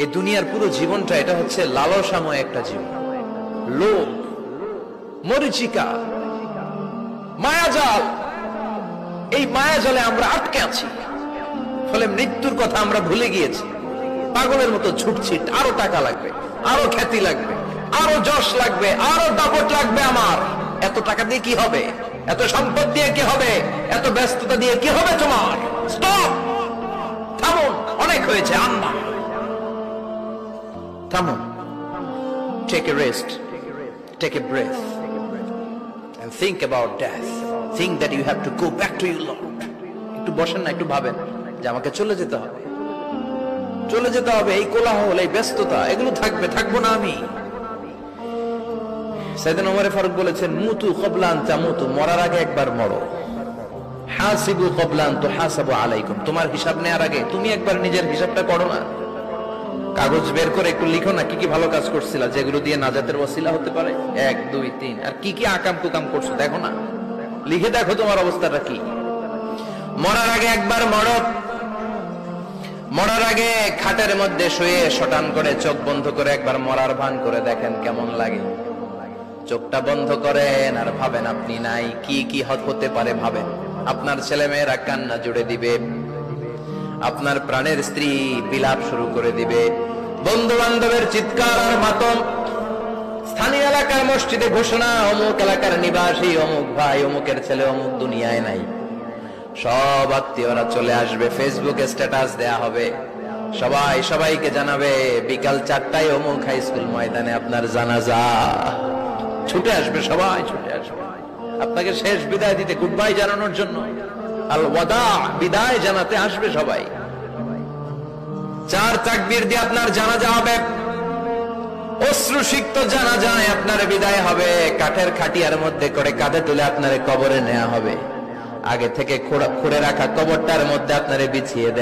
এই দুনিয়ার পুরো জীবনটা এটা হচ্ছে লালসাময় একটা জীবন, লোভ, মরিচিকা, মায়াজাল। এই মায়াজালে আমরা আটকে আছি, ফলে মৃত্যুর কথা আমরা ভুলে গিয়েছি। পাগলের মতো ছুটছি, আরো টাকা লাগবে, আরো খ্যাতি লাগবে, আরো যশ লাগবে, আরো দাপট লাগবে। আমার এত টাকা দিয়ে কি হবে? এত সম্পদ দিয়ে কি হবে? এত ব্যস্ততা দিয়ে কি হবে? তোমার স্টপ, থামুন, অনেক হয়েছে। আম্মা থামুন, take a rest, take a breath and think about death. Think that you have to go back to your Lord. একটু বসেন না, একটু ভাবেন যে আমাকে চলে যেতে হবে, চলে যেতে হবে। এই কোলাহল, এই ব্যস্ততা, এগুলো থাকবে, থাকবো না আমি। সাইয়েদনা ওমর ফারুক বলেছেন, মুতু ক্বাবলা আন তামুতু, মরার আগে একবার মরো। হাসিবু ক্বাবলা আন তুহাসাবু আলাইকুম, তোমার হিসাব নেওয়ার আগে তুমি একবার নিজের হিসাবটা করো না। কাগজ বের করে একটু লিখো না, কি কি ভালো কাজ করছিলা, যেগুলো দিয়ে নাজাতের ওসিলা হতে পারে। 1 2 3, আর কি কি আকাম কুকাম করছো দেখো না, লিখে দেখো তোমার অবস্থাটা কি। মরার আগে একবার মরো। মরার আগে খাটের মধ্যে শুয়ে শটান করে চোখ বন্ধ করে একবার মরার ভান করে দেখেন কেমন লাগে। চোখটা বন্ধ করেন আর ভাবেন আপনি নাই, কি কি হতে পারে ভাবেন। আপনার ছেলে মেয়েরা কান্না জুড়ে দিবে, আপনার প্রাণের স্ত্রী বিলাপ শুরু করে দিবে, বন্ধু বান্ধবের চিৎকার আর মাতম, স্থানীয় এলাকার মসজিদে ঘোষণা, অমুক এলাকার নিবাসী অমুক ভাই অমুকের ছেলে অমুক দুনিয়ায় নাই। সব আত্মীয়রা চলে আসবে, ফেসবুকে স্ট্যাটাস দেয়া হবে, সবাই সবাইকে জানাবে বিকাল 4টায় অমুক হাই স্কুল ময়দানে আপনার জানাজা। ছুটে আসবে, সবাই ছুটে আসবে আপনাকে শেষ বিদায় দিতে, গুড বাই জানানোর জন্য, আল ওয়াদা, বিদায় জানাতে আসবে সবাই। 4 তাকবীর দিয়ে আপনার জানাজা হবে, অশ্রুসিক্ত জানাজায় আপনার বিদায় হবে। কাঠের খাটিয়ার মধ্যে করে কাঁধে তুলে আপনার কবরে নেওয়া হবে, আগে থেকে খুঁড়ে রাখা কবরটার মধ্যে আপনারে বিছিয়ে